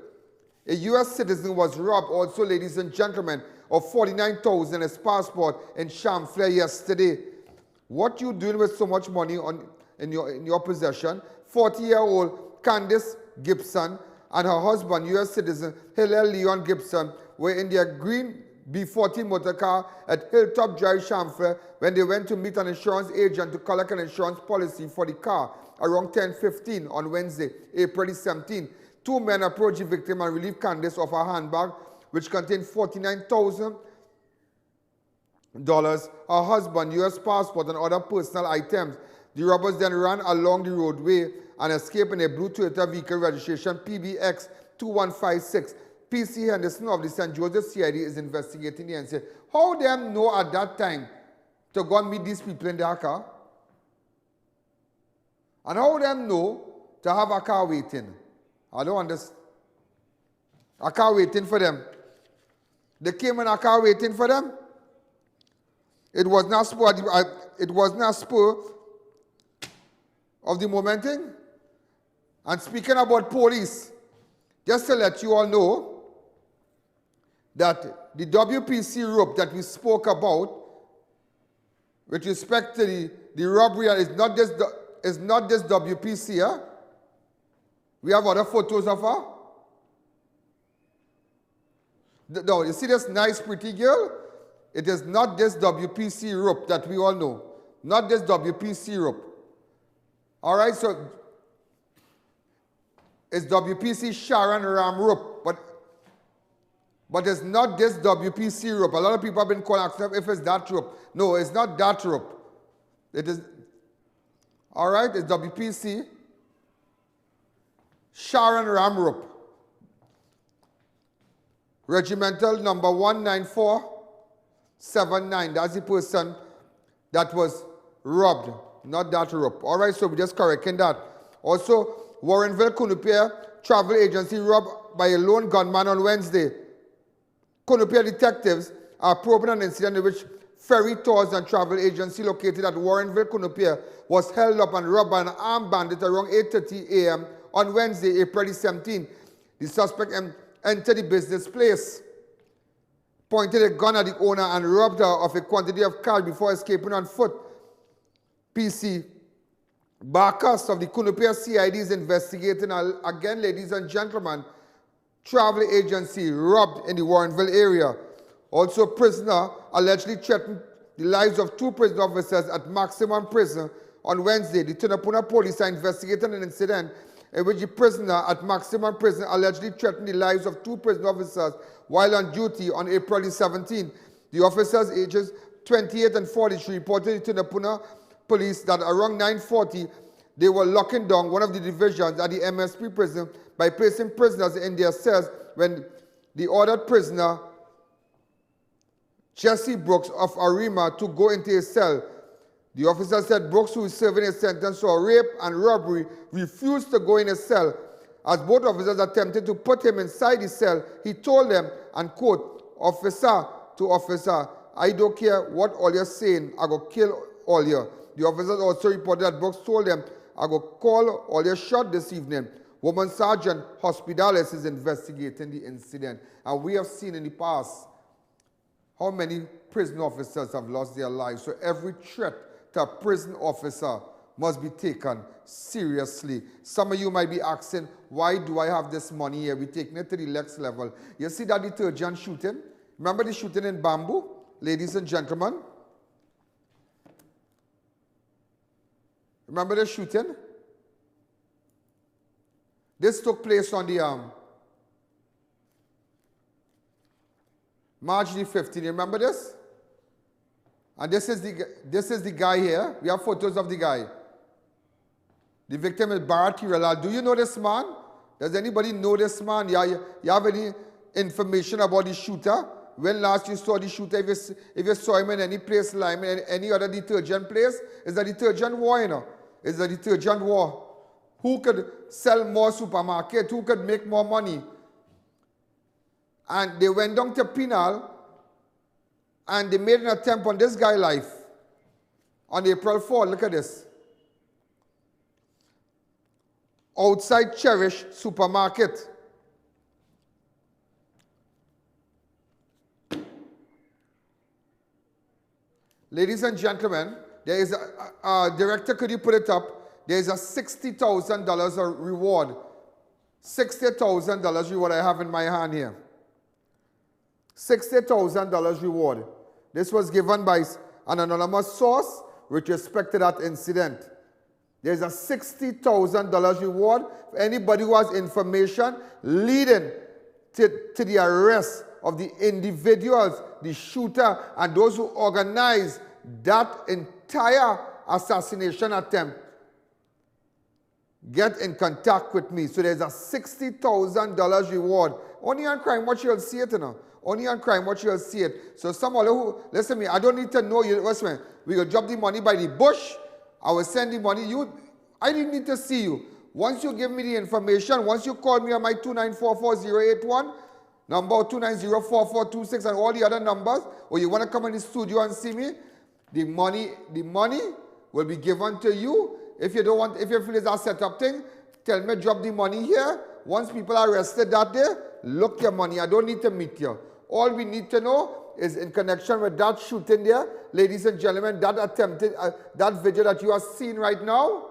A U.S. citizen was robbed also, ladies and gentlemen, of $49,000 in his passport in Fleurs yesterday. What you doing with so much money in your possession? 40-year-old Candice Gibson and her husband, U.S. citizen Hillel Leon Gibson, were in their green B40 motorcar at Hilltop Drive, Fleurs, when they went to meet an insurance agent to collect an insurance policy for the car around 10:15 on Wednesday, April 17. 2 men approached the victim and relieved Candice of her handbag, which contained $49,000, her husband, U.S. passport, and other personal items. The robbers then ran along the roadway and escaped in a blue Toyota vehicle registration PBX 2156. PC Henderson of the St. Joseph CID is investigating the incident. How them know at that time to go and meet these people in their car? And how them know to have a car waiting? I don't understand. A car waiting for them. They came in a car waiting for them. It was not spur of the moment thing. And speaking about police, just to let you all know that the WPC rope that we spoke about with respect to the robbery is not just WPC, huh? We have other photos of her. No, you see this nice pretty girl? It is not this WPC rope that we all know. Not this WPC rope. All right, so it's WPC Sharon Ram rope, but it's not this WPC rope. A lot of people have been calling asking if it's that rope. No, it's not that rope. It is, all right, it's WPC Sharon Ram rope. Regimental number 19479. That's the person that was robbed, not that rope. All right, so we're just correcting that. Also, Warrenville, Cunupia travel agency robbed by a lone gunman on Wednesday. Cunupia detectives are probing an incident in which Ferry Tours and Travel Agency located at Warrenville, Cunupia was held up and robbed by an armed bandit around 8:30 a.m. on Wednesday, April 17. The suspect entered the business place, pointed a gun at the owner and robbed her of a quantity of cash before escaping on foot. PC Barkas of the Cunupia CID is investigating again, ladies and gentlemen, travel agency robbed in the Warrenville area. Also, prisoner allegedly threatened the lives of 2 prison officers at maximum prison on Wednesday. The Tunapuna police are investigating an incident in which the prisoner at maximum prison allegedly threatened the lives of 2 prison officers while on duty on April 17. The officers, ages 28 and 43, reported to Tunapuna police that around 9:40 they were locking down one of the divisions at the MSP prison by placing prisoners in their cells when the ordered prisoner Jesse Brooks of Arima to go into his cell. The officer said Brooks, who is serving a sentence for rape and robbery, refused to go in his cell. As both officers attempted to put him inside the cell, he told them, and quote, "Officer to officer, I don't care what all you're saying, I go kill all you." The officers also reported that Brooks told them, "I go call all your shot this evening." Woman Sergeant Hospitalis is investigating the incident. And we have seen in the past how many prison officers have lost their lives. So every threat to a prison officer must be taken seriously. Some of you might be asking, why do I have this money here? We're taking it to the next level. You see that detergent shooting? Remember the shooting in Bamboo, ladies and gentlemen? Remember the shooting? This took place on the March the 15th. You remember this? And this is the guy here. We have photos of the guy. The victim is Bharat Kirala. Do you know this man? Does anybody know this man? You have any information about the shooter? When last you saw the shooter? If you saw him in any place, like any other detergent place, it's a detergent war, you know. It's a detergent war. Who could sell more supermarket? Who could make more money? And they went down to Penal and they made an attempt on this guy's life on April 4. Look at this. Outside Cherish supermarket. Ladies and gentlemen, there is a director, could you put it up? There is a $60,000 reward. $60,000 reward I have in my hand here. $60,000 reward. This was given by an anonymous source with respect to that incident. There's a $60,000 reward for anybody who has information leading to the arrest of the individuals, the shooter, and those who organized that entire assassination attempt. Get in contact with me. So there's a $60,000 reward. Only on Crime Watch you'll see it, you know. Only on Crime Watch you'll see it. So some of you, listen to me, I don't need to know you. Listen, we will drop the money by the bush. I will send the money. I didn't need to see you. Once you give me the information, once you call me on my 2944-081, number 290-4426 and all the other numbers, or you want to come in the studio and see me, the money will be given to you. If you don't want, if you feel it's a setup thing, tell me drop the money here. Once people are arrested that day, look your money. I don't need to meet you. All we need to know is in connection with that shooting there, ladies and gentlemen, that attempted, that video that you are seeing right now,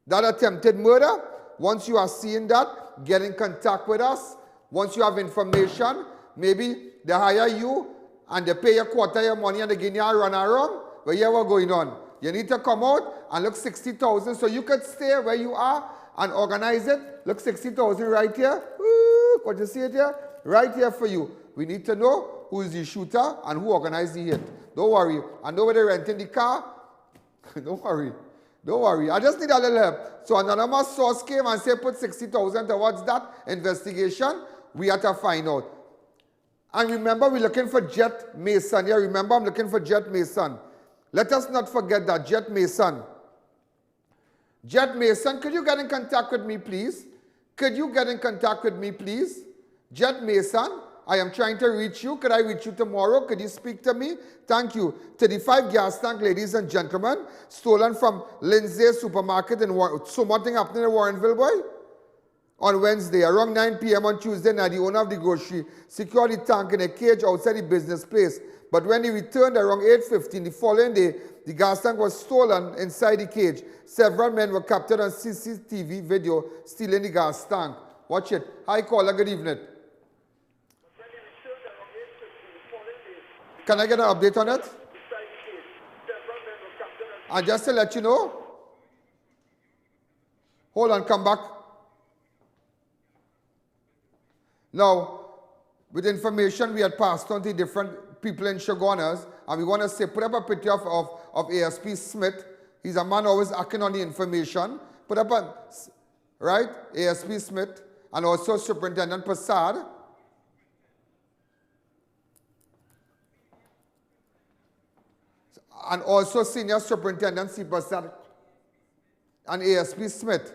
that attempted murder. Once you are seeing that, get in contact with us. Once you have information, maybe they hire you and they pay you quarter of your money and they give you a run around. But yeah, what's going on? You need to come out and look 60,000 so you could stay where you are and organize it. Look, 60,000 right here. Ooh, what you see it here? Right here for you. We need to know who is the shooter and who organized the hit. Don't worry. I know where they're renting the car. Don't worry. Don't worry. I just need a little help. So an anonymous source came and said put 60,000 towards that investigation. We have to find out. And remember, we're looking for Jet Mason. Yeah, remember, I'm looking for Jet Mason. Let us not forget that Jet Mason. Jet Mason, could you get in contact with me, please? Could you get in contact with me, please? Jet Mason, I am trying to reach you. Could I reach you tomorrow? Could you speak to me? Thank you. 35 gas tank, ladies and gentlemen, stolen from Lindsay's supermarket in something happening in Warrenville, boy. On Wednesday, around 9 p.m. on Tuesday night, the owner of the grocery secured the tank in a cage outside the business place. But when he returned around 8:15 the following day, the gas tank was stolen inside the cage. Several men were captured on CCTV video stealing the gas tank. Watch it. Hi, caller. Good evening. Can I get an update on it? And just to let you know, hold on, come back. Now, with information we had passed on to different people in Chaguanas, and we want to say, put up a picture of ASP Smith. He's a man always acting on the information. Put up a, right, ASP Smith, and also Superintendent Prasad. And also Senior Superintendent C. Prasad and ASP Smith.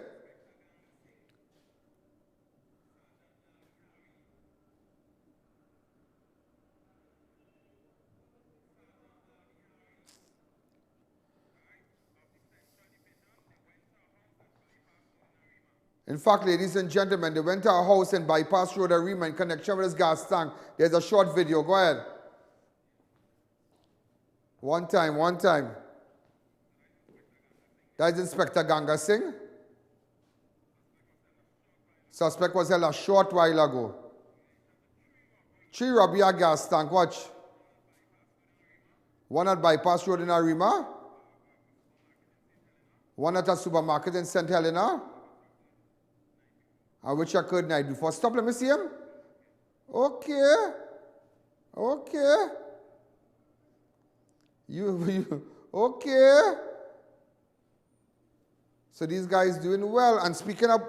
In fact, ladies and gentlemen, they went to a house in Bypass Road, Arima, in connection with his gas tank. There's a short video. Go ahead. One time. That is Inspector Ganga Singh. Suspect was held a short while ago. 3 robbery at gas tank, watch. 1 at Bypass Road in Arima. 1 at a supermarket in St. Helena. Which occurred night before. Stop, let me see him. Okay. Okay. Okay. So these guys doing well. And speaking of,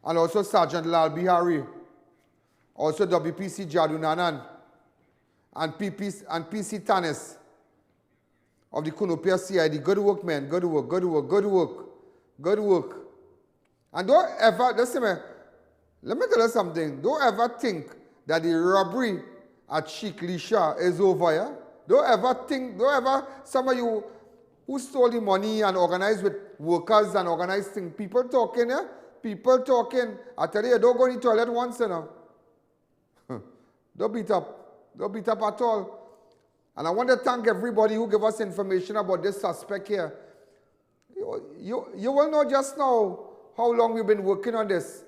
and also Sergeant Lal Bihari, also WPC Jagnanan, and PC Tanis of the Kunopia CID. Good work, man. Good work, good work, good work. Good work. And don't ever, listen, man, let me tell you something. Don't ever think that the robbery at Sheikh Lisha is over, yeah? Don't ever think, some of you who stole the money and organized with workers and organized things, people talking, yeah? People talking. I tell you, don't go in the toilet once, you know. Don't beat up. Don't beat up at all. And I want to thank everybody who gave us information about this suspect here. You will know just now how long we've been working on this.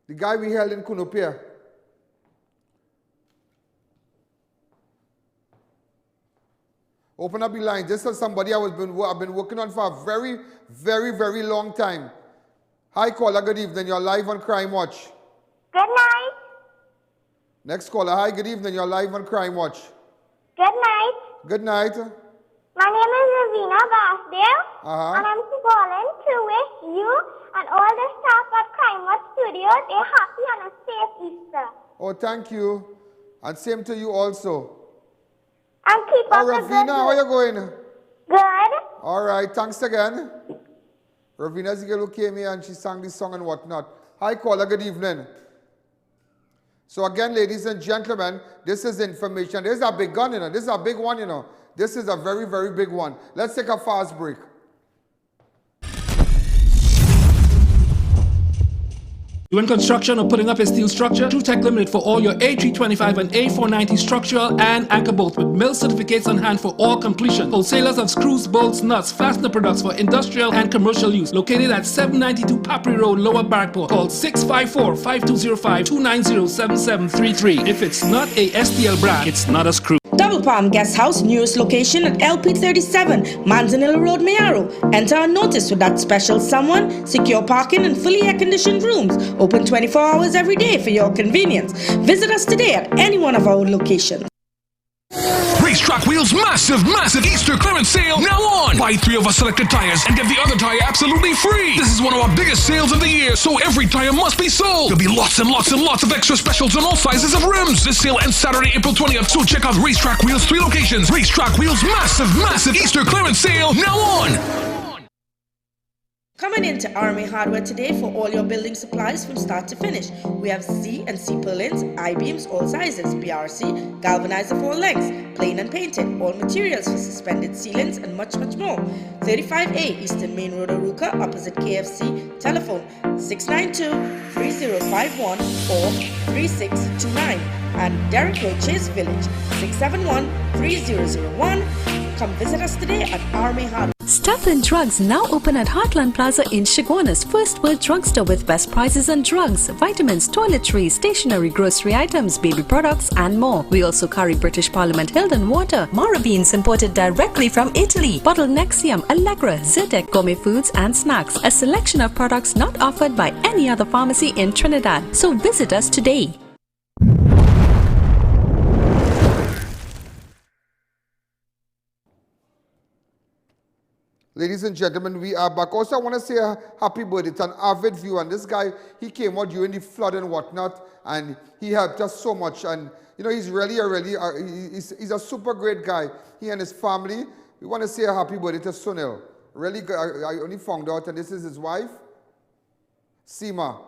The guy we held in Kunopia. Open up the line. This is somebody I've been working on for a very, very, very long time. Hi, caller. Good evening. You're live on Crime Watch. Good night. Next caller. Hi, good evening. You're live on Crime Watch. Good night. Good night. My name is Ravina Basdale, and I'm calling to wish you and all the staff at Crime Watch Studios a happy and a safe Easter. Oh, thank you. And same to you also. And keep up the good Ravina, how are you going? Good. All right, thanks again. Ravina's the girl who came here and she sang this song and whatnot. Hi, caller, good evening. So again, ladies and gentlemen, this is information. This is a big gun, you know. This is a big one, you know. This is a very, very big one. Let's take a fast break. You in construction or putting up a steel structure? True Tech Limited for all your A325 and A490 structural and anchor bolts with mill certificates on hand for all completion. Wholesalers of screws, bolts, nuts, fastener products for industrial and commercial use. Located at 792 Papri Road, Lower Barkport. Call 654-5205-290-7733. If it's not a STL brand, it's not a screw. Double Palm Guest House, newest location at LP 37, Manzanilla Road, Mayaro. Enter a notice with that special someone, secure parking and fully air-conditioned rooms. Open 24 hours every day for your convenience. Visit us today at any one of our locations. Racetrack Wheels' massive Easter clearance sale now on. Buy 3 of our selected tires and get the other tire absolutely free. This is one of our biggest sales of the year, so every tire must be sold. There'll be lots and lots and lots of extra specials on all sizes of rims. This sale ends Saturday, April 20th, so check out Racetrack Wheels' 3 locations. Racetrack Wheels' massive Easter clearance sale now on. Coming into Army Hardware today for all your building supplies from start to finish. We have C and C purlins, I-beams, all sizes, BRC, galvanized of all lengths, plain and painted, all materials for suspended ceilings and much more. 35A Eastern Main Road, Aruka, opposite KFC. Telephone 692-3051 or 3629. And Derrick Road, Chase Village, 671-3001. Come visit us today at Army Hardware. Stuff and Drugs now open at Heartland Plaza in Chaguanas, first world drugstore with best prices on drugs, vitamins, toiletries, stationery, grocery items, baby products and more. We also carry British Parliament Hilden water, Mara beans imported directly from Italy, bottled Nexium, Allegra, Zyrtec, gourmet foods and snacks, a selection of products not offered by any other pharmacy in Trinidad. So visit us today. Ladies and gentlemen, we are back. Also, I want to say a happy birthday to an avid viewer. And this guy, he came out during the flood and whatnot, and he helped us so much. And, you know, he's really he's a super great guy. He and his family. We want to say a happy birthday to Sunil. Really good. I only found out, and this is his wife, Seema.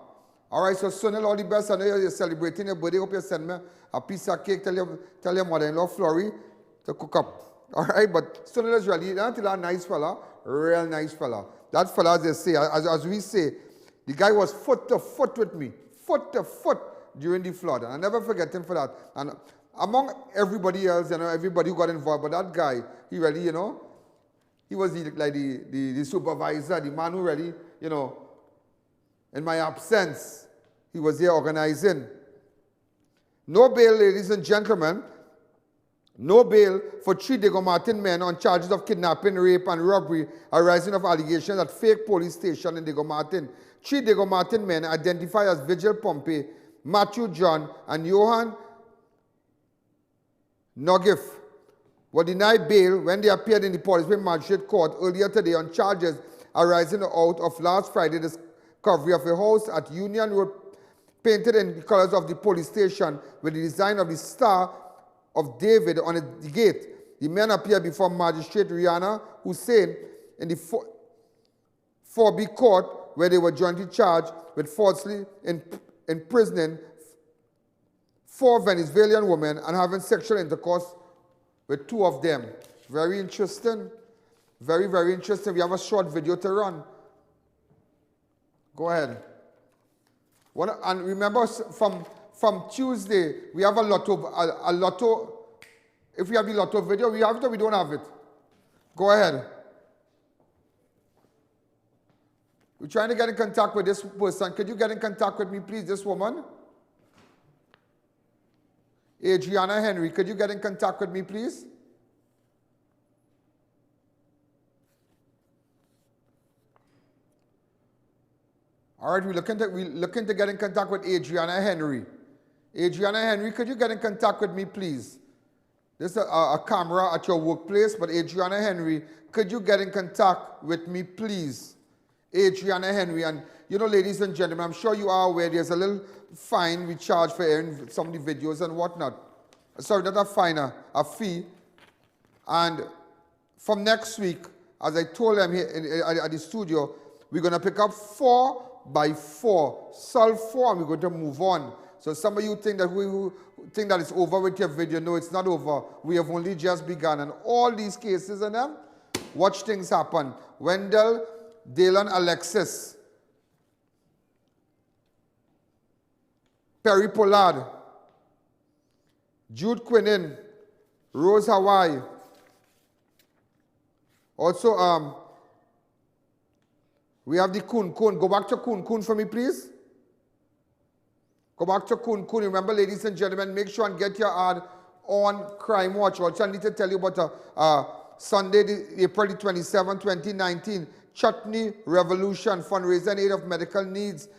All right, so Sunil, all the best. I know you're celebrating your birthday. Hope you send me a piece of cake. Tell your mother-in-law, Fleurs, to cook up. All right, but Sunil is really a nice fella. Real nice fella. That fella, as they say, as we say, the guy was foot to foot with me. Foot to foot during the flood. And I never forget him for that. And among everybody else, you know, everybody who got involved, but that guy, he really, you know, he was the supervisor, the man who really, you know, in my absence, he was there organizing. No bail, ladies and gentlemen. No bail for 3 Diego Martin men on charges of kidnapping, rape, and robbery arising of allegations at fake police station in Diego Martin. 3 Diego Martin men identified as Vigil Pompey, Matthew John, and Johan Nogif were denied bail when they appeared in the Policeman Magistrate Court earlier today on charges arising out of last Friday's discovery of a house at Union Road painted in the colors of the police station with the design of the Star of David on the gate. The men appeared before Magistrate Rihanna Hussein in the 4B court, where they were jointly charged with falsely imprisoning 4 Venezuelan women and having sexual intercourse with 2 of them. Very interesting. Very, very interesting. We have a short video to run. Go ahead. And remember, from Tuesday, we have a lotto. If we have the lotto video, we have it or we don't have it? Go ahead. We're trying to get in contact with this person. Could you get in contact with me, please, this woman? Adriana Henry, could you get in contact with me, please? All right, we're looking to get in contact with Adriana Henry. Adriana Henry, could you get in contact with me, please? This is a camera at your workplace, but Adriana Henry, could you get in contact with me, please? Adriana Henry, and you know, ladies and gentlemen, I'm sure you are aware there's a little fine we charge for airing some of the videos and whatnot. Sorry, not a fine, a fee. And from next week, as I told them here at the studio, we're going to pick up 4 by 4, solve 4, and we're going to move on. So some of you think that it's over with your video. No, it's not over. We have only just begun. And all these cases and them, watch things happen. Wendell, Dalen Alexis, Perry Pollard, Jude Quinin, Rose Hawaii. Also, we have the Kun. Go back to Kun for me, please. Go back to Kun. Remember, ladies and gentlemen, make sure and get your ad on Crime Watch. Also, I need to tell you about Sunday, April 27, 2019, Chutney Revolution fundraiser in aid of medical needs.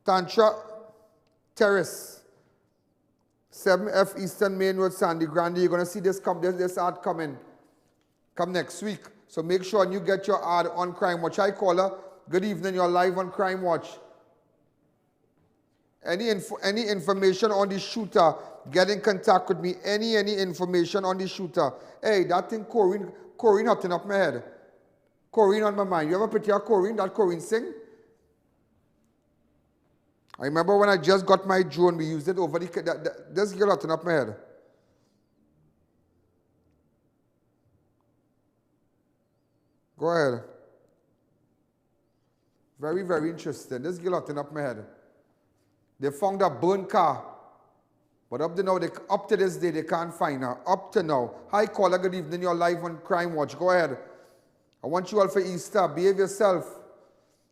Tantra Terrace, 7F Eastern Main Road, Sandy Grande. You're going to see this ad coming. Come next week. So make sure and you get your ad on Crime Watch. Hi, caller. Good evening. You're live on Crime Watch. Any information on the shooter, get in contact with me. Any information on the shooter. Hey, that thing, Corinne hotting up my head. Corinne on my mind. You ever put your Corinne, that Corinne sing? I remember when I just got my drone, we used it over this girl hotting up my head. Go ahead. Very, very interesting. This girl hotting up my head. They found a burnt car. But up to this day, they can't find her. Up to now. Hi, caller. Good evening. You're live on Crime Watch. Go ahead. I want you all for Easter. Behave yourself.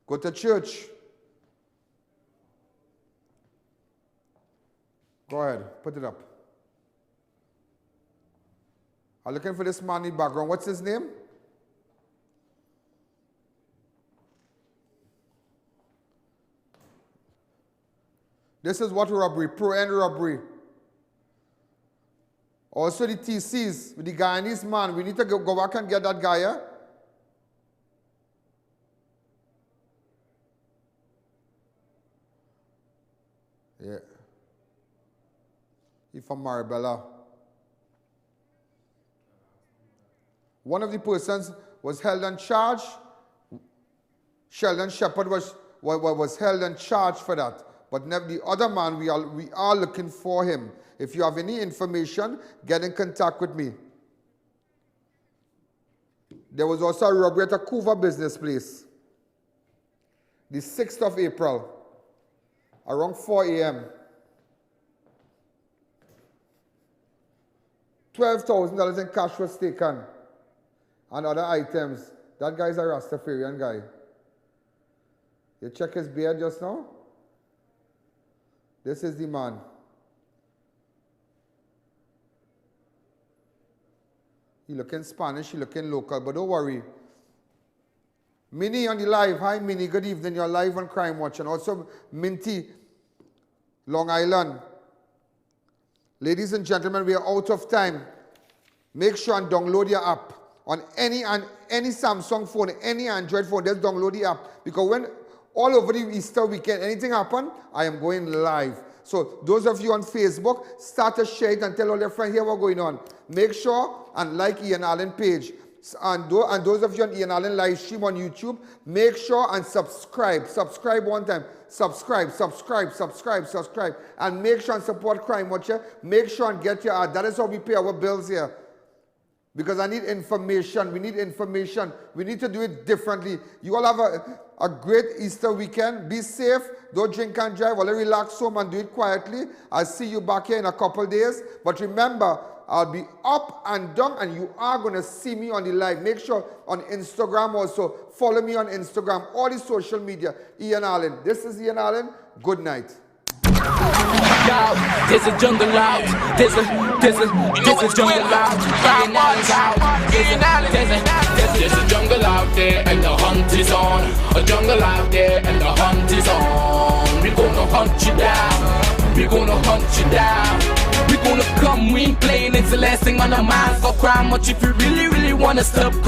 Go to church. Go ahead. Put it up. I'm looking for this man in the background. What's his name? This is what robbery, pro-end robbery. Also the TCs with the Guyanese man. We need to go back and get that guy, yeah? Yeah. He's from Marabella. One of the persons was held and charged. Sheldon Shepard was held and charged for that. But the other man, we are looking for him. If you have any information, get in contact with me. There was also a robbery at a Cuva business place. The 6th of April, around 4 a.m. $12,000 in cash was taken and other items. That guy's a Rastafarian guy. You check his beard just now? This is the man. He looking Spanish, he looking local, but don't worry. Minnie on the live. Hi Minnie, good evening. You're live on Crime Watch. And also Minty, Long Island. Ladies and gentlemen, we are out of time. Make sure and download your app on any Samsung phone, any Android phone. Just download the app, because when all over the Easter weekend, anything happen, I am going live. So those of you on Facebook, start to share it and tell all your friends here what's going on. Make sure and like I.A.N. Allen page. And those of you on I.A.N. Allen live stream on YouTube, make sure and subscribe. Subscribe one time. Subscribe. And make sure and support Crime Watcher. Make sure and get your ad. That is how we pay our bills here. Because I need information. We need information. We need to do it differently. You all have a great Easter weekend. Be safe. Don't drink and drive. Only relax home and do it quietly. I'll see you back here in a couple days. But remember, I'll be up and down, and you are going to see me on the live. Make sure on Instagram also. Follow me on Instagram. All the social media. I.A.N. Allen. This is I.A.N. Allen. Good night. There's a jungle out. There's a jungle out. There's a jungle out there and the hunt is on. A jungle out there and the hunt is on. We're gonna hunt you down. We're gonna hunt you down. We're gonna come, we ain't playing. It's the last thing on our minds. For crime, much if you really wanna stop crime.